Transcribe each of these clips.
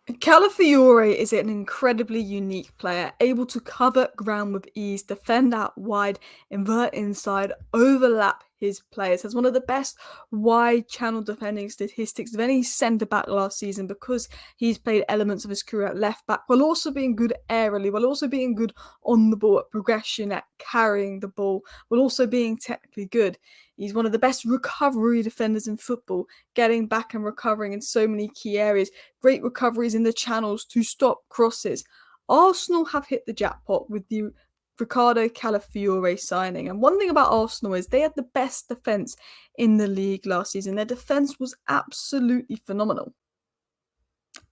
Calafiori is an incredibly unique player, able to cover ground with ease, defend out wide, invert inside, overlap his players. Has one of the best wide channel defending statistics of any centre-back last season because he's played elements of his career at left-back while also being good aerially, while also being good on the ball at progression, at carrying the ball, while also being technically good. He's one of the best recovery defenders in football, getting back and recovering in so many key areas. Great recoveries in the channels to stop crosses. Arsenal have hit the jackpot with the Riccardo Calafiori signing. And one thing about Arsenal is they had the best defence in the league last season. Their defence was absolutely phenomenal.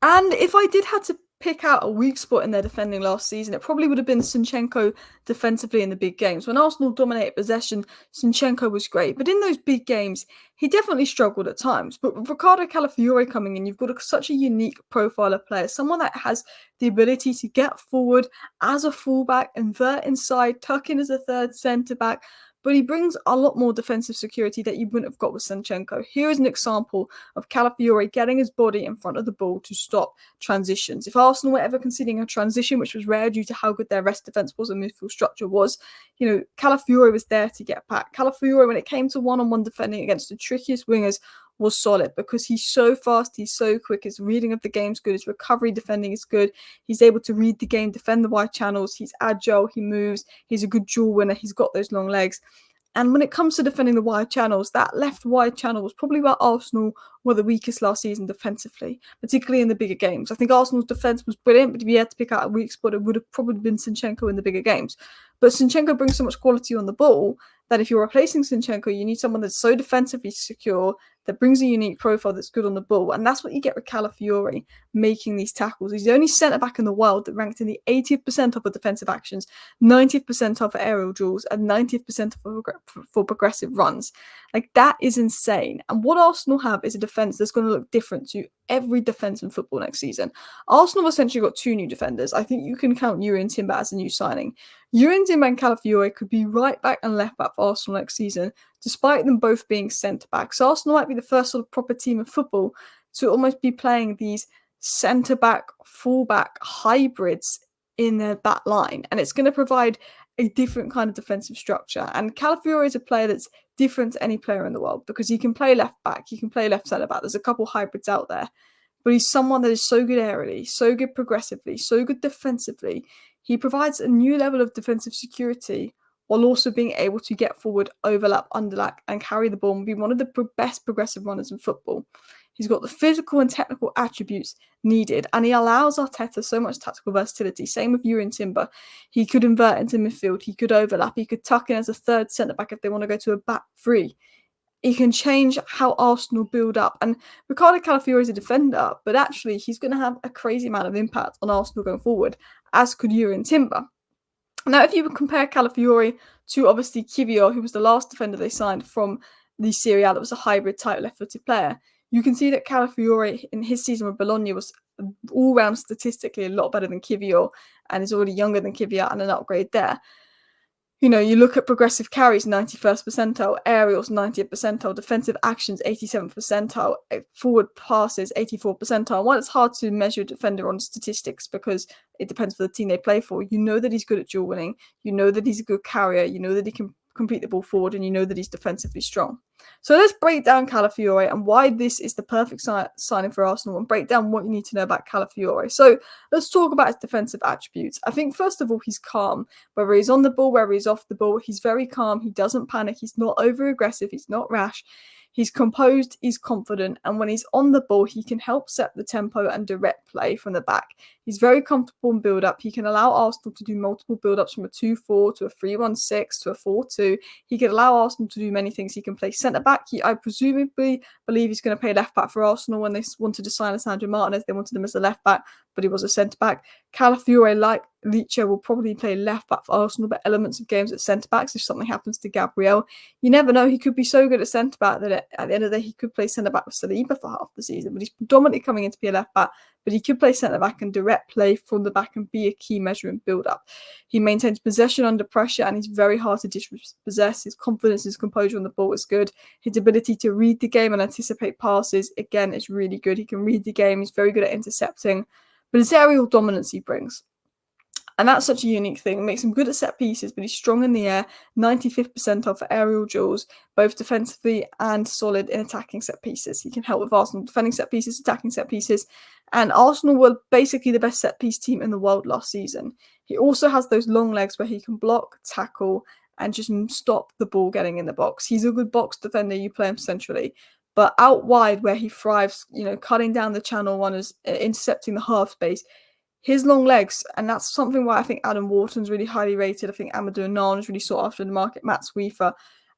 And if I did have to pick out a weak spot in their defending last season, it probably would have been Zinchenko defensively in the big games. When Arsenal dominated possession, Zinchenko was great. But in those big games, he definitely struggled at times. But with Riccardo Calafiori coming in, you've got such a unique profile of player. Someone that has the ability to get forward as a fullback, invert inside, tuck in as a third centre-back, but he brings a lot more defensive security that you wouldn't have got with Zinchenko. Here is an example of Calafiori getting his body in front of the ball to stop transitions. If Arsenal were ever conceding a transition, which was rare due to how good their rest defence was and midfield structure was, Calafiori was there to get back. Calafiori, when it came to one-on-one defending against the trickiest wingers, was solid because he's so fast, he's so quick, his reading of the game's good, his recovery defending is good, he's able to read the game, defend the wide channels, he's agile, he moves, he's a good duel winner, he's got those long legs. And when it comes to defending the wide channels, that left wide channel was probably where Arsenal were the weakest last season defensively, particularly in the bigger games. I think Arsenal's defence was brilliant, but if you had to pick out a weak spot, it would have probably been Zinchenko in the bigger games. But Zinchenko brings so much quality on the ball that if you're replacing Zinchenko, you need someone that's so defensively secure, that brings a unique profile that's good on the ball. And that's what you get with Calafiori making these tackles. He's the only centre-back in the world that ranked in the 80th percentile for defensive actions, 90th percentile for aerial duels, and 90th percentile for progressive runs. Like, that is insane. And what Arsenal have is a defence that's going to look different to every defence in football next season. Arsenal essentially got two new defenders. I think you can count Jurrien Timber as a new signing. Jurrien Timber and Calafiori could be right back and left back for Arsenal next season, despite them both being centre-backs. So Arsenal might be the first sort of proper team of football to almost be playing these centre-back, full-back hybrids in their back line. And it's going to provide a different kind of defensive structure. And Calafiori is a player that's different to any player in the world because he can play left-back, he can play left centre-back. There's a couple hybrids out there. But he's someone that is so good aerially, so good progressively, so good defensively. He provides a new level of defensive security while also being able to get forward, overlap, underlap, and carry the ball and be one of the best progressive runners in football. He's got the physical and technical attributes needed, and he allows Arteta so much tactical versatility. Same with Jurrien Timber. He could invert into midfield, he could overlap, he could tuck in as a third centre-back if they want to go to a back three. He can change how Arsenal build up. And Riccardo Calafiori is a defender, but actually he's going to have a crazy amount of impact on Arsenal going forward, as could Jurrien Timber. Now, if you would compare Calafiori to obviously Kiwior, who was the last defender they signed from the ECILA that was a hybrid type left-footed player, you can see that Calafiori in his season with Bologna was all-round statistically a lot better than Kiwior and is already younger than Kiwior and an upgrade there. You look at progressive carries, 91st percentile, aerials, 90th percentile, defensive actions, 87th percentile, forward passes, 84th percentile. While it's hard to measure a defender on statistics because it depends for the team they play for, you know that he's good at dual winning, you know that he's a good carrier, you know that he can complete the ball forward, and you know that he's defensively strong. So let's break down Calafiori and why this is the perfect signing for Arsenal, and break down what you need to know about Calafiori. So let's talk about his defensive attributes. I think first of all, he's calm. Whether he's on the ball, whether he's off the ball, he's very calm. He doesn't panic. He's not over aggressive. He's not rash. He's composed, he's confident, and when he's on the ball, he can help set the tempo and direct play from the back. He's very comfortable in build-up. He can allow Arsenal to do multiple build-ups from a 2-4 to a 3-1-6 to a 4-2. He can allow Arsenal to do many things. He can play centre-back. I presumably believe he's going to play left-back for Arsenal. When they wanted to sign Alessandro Martinez, they wanted him as a left-back, but he was a centre-back. Calafiori, like Lecce, will probably play left-back for Arsenal, but elements of games at centre-backs if something happens to Gabriel. You never know. He could be so good at centre-back that at the end of the day, he could play centre-back with Saliba for half the season, but he's predominantly coming in to be a left-back, but he could play centre-back and direct play from the back and be a key measure in build-up. He maintains possession under pressure, and he's very hard to dispossess. His confidence, his composure on the ball is good. His ability to read the game and anticipate passes, again, is really good. He can read the game. He's very good at intercepting. but it's aerial dominance he brings. And that's such a unique thing. It makes him good at set pieces, but he's strong in the air, 95th percentile for aerial duels, both defensively and solid in attacking set pieces. He can help with Arsenal defending set pieces, attacking set pieces, and Arsenal were basically the best set piece team in the world last season. He also has those long legs where he can block, tackle, and just stop the ball getting in the box. He's a good box defender, you play him centrally. But out wide, where he thrives, cutting down the channel runners, intercepting the half space, his long legs, and that's something why I think Adam Wharton's really highly rated. I think Amadou Onana is really sought after in the market, Matt Sweefer.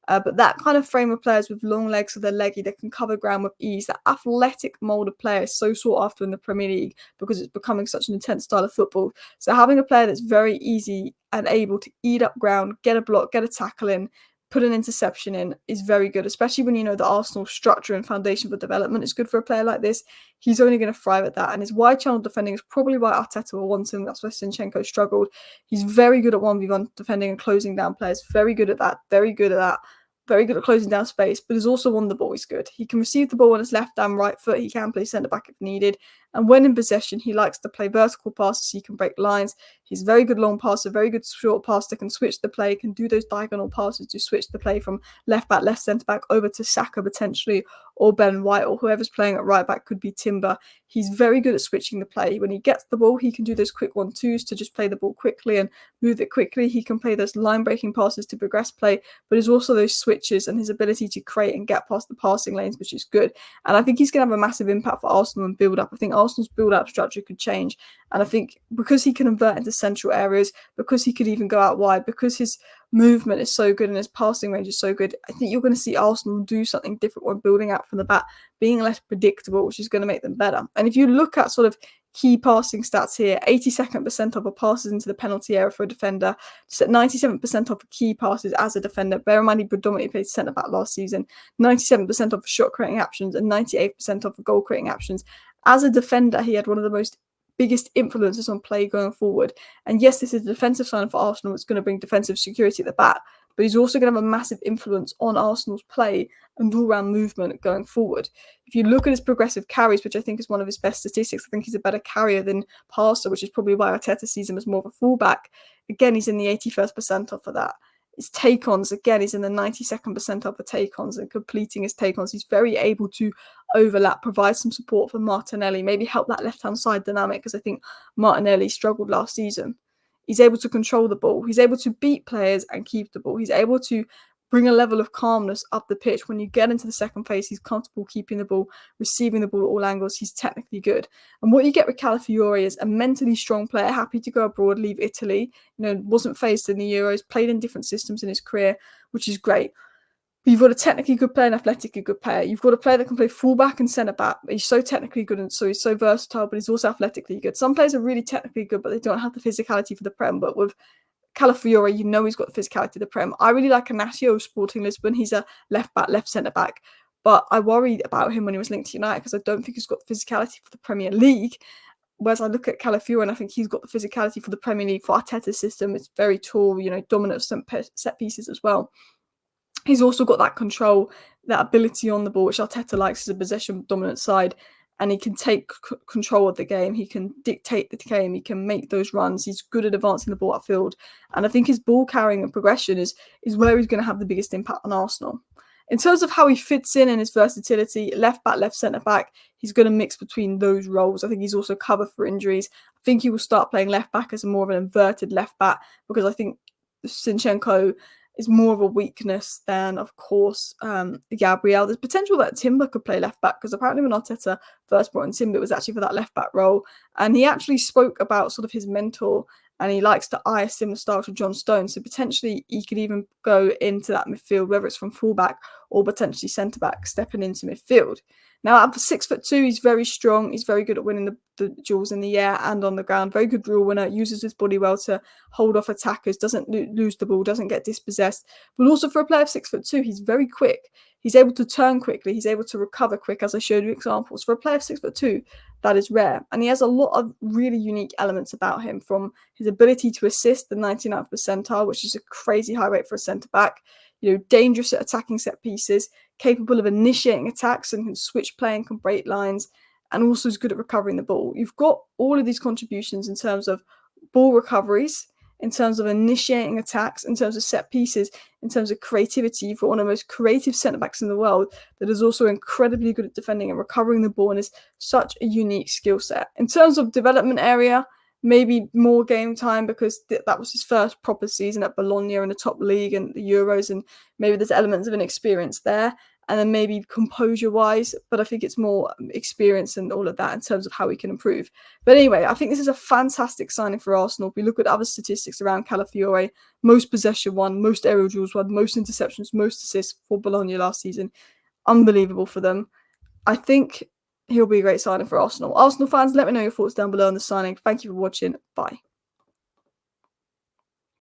But that kind of frame of players with long legs, so they're leggy, they can cover ground with ease. That athletic mould of player is so sought after in the Premier League because it's becoming such an intense style of football. So having a player that's very easy and able to eat up ground, get a block, get a tackle in, put an interception in is very good, especially when you know the Arsenal structure and foundation for development is good for a player like this. He's only going to thrive at that. And his wide channel defending is probably why Arteta will want him. That's why Zinchenko struggled. He's very good at 1v1 defending and closing down players. Very good at that. Very good at that. Very good at closing down space, but is also on the ball. He's good. He can receive the ball on his left and right foot. He can play centre back if needed. And when in possession, he likes to play vertical passes. He can break lines. He's a very good long passer, very good short passer, can switch the play, can do those diagonal passes to switch the play from left back, left centre back over to Saka potentially, or Ben White, or whoever's playing at right back could be Timber. He's very good at switching the play. When he gets the ball, he can do those quick 1-2s to just play the ball quickly and move it quickly. He can play those line-breaking passes to progress play, but there's also those switches and his ability to create and get past the passing lanes, which is good. And I think he's going to have a massive impact for Arsenal and build up. I think Arsenal's build-up structure could change. And I think because he can invert into central areas, because he could even go out wide, because his movement is so good and his passing range is so good, I think you're going to see Arsenal do something different when building out from the back, being less predictable, which is going to make them better. And if you look at sort of key passing stats here, 82nd percentile for passes into the penalty area for a defender, 97th percentile for key passes as a defender. Bear in mind he predominantly played centre back last season, 97th percentile for shot creating actions and 98th percentile for goal creating actions. As a defender, he had one of the biggest influences on play going forward. And yes, this is a defensive sign for Arsenal. It's going to bring defensive security at the back, but he's also going to have a massive influence on Arsenal's play and all-round movement going forward. If you look at his progressive carries, which I think is one of his best statistics, I think he's a better carrier than passer, which is probably why Arteta sees him as more of a fullback. Again, he's in the 81st percentile for that. His take-ons, again, he's in the 92nd percentile for take-ons and completing his take-ons. He's very able to overlap, provide some support for Martinelli, maybe help that left-hand side dynamic, because I think Martinelli struggled last season. He's able to control the ball. He's able to beat players and keep the ball. He's able to bring a level of calmness up the pitch. When you get into the second phase, he's comfortable keeping the ball, receiving the ball at all angles. He's technically good. And what you get with Calafiori is a mentally strong player, happy to go abroad, leave Italy, wasn't phased in the Euros, played in different systems in his career, which is great. But you've got a technically good player and athletically good player. You've got a player that can play fullback and centre back. He's so technically good and so he's so versatile, but he's also athletically good. Some players are really technically good, but they don't have the physicality for the Prem. But with Calafiori, he's got the physicality of the Prem. I really like Inacio of Sporting Lisbon. He's a left back, left centre back. But I worried about him when he was linked to United because I don't think he's got the physicality for the Premier League. Whereas I look at Calafiori and I think he's got the physicality for the Premier League, for Arteta's system. It's very tall, dominant set pieces as well. He's also got that control, that ability on the ball, which Arteta likes as a possession dominant side. And he can take control of the game. He can dictate the game. He can make those runs. He's good at advancing the ball upfield. And I think his ball carrying and progression is where he's going to have the biggest impact on Arsenal. In terms of how he fits in and his versatility, left back, left centre back, he's going to mix between those roles. I think he's also covered for injuries. I think he will start playing left back as more of an inverted left back because I think Zinchenko is more of a weakness than, of course, Gabriel. There's potential that Timber could play left back because apparently when Arteta first brought in Timber, it was actually for that left back role. And he actually spoke about sort of his mentor and he likes to eye a similar style to John Stones. So potentially he could even go into that midfield, whether it's from fullback or potentially centre back, stepping into midfield. Now, at 6'2", he's very strong. He's very good at winning the duels in the air and on the ground. Very good duel winner. Uses his body well to hold off attackers. Doesn't lose the ball. Doesn't get dispossessed. But also for a player of 6'2", he's very quick. He's able to turn quickly. He's able to recover quick, as I showed you examples. For a player of 6'2", that is rare. And he has a lot of really unique elements about him, from his ability to assist, the 99th percentile, which is a crazy high rate for a centre-back. Dangerous at attacking set pieces, capable of initiating attacks and can switch play and can break lines. and also is good at recovering the ball. You've got all of these contributions in terms of ball recoveries, in terms of initiating attacks, in terms of set pieces, in terms of creativity. You've got one of the most creative centre-backs in the world that is also incredibly good at defending and recovering the ball and is such a unique skill set. In terms of development area, maybe more game time because that was his first proper season at Bologna in the top league and the Euros, and maybe there's elements of inexperience there. And then maybe composure-wise, but I think it's more experience and all of that in terms of how we can improve. But anyway, I think this is a fantastic signing for Arsenal. If we look at other statistics around Calafiori, most possession won, most aerial duels won, most interceptions, most assists for Bologna last season. Unbelievable for them. I think he'll be a great signing for Arsenal. Arsenal fans, let me know your thoughts down below on the signing. Thank you for watching. Bye.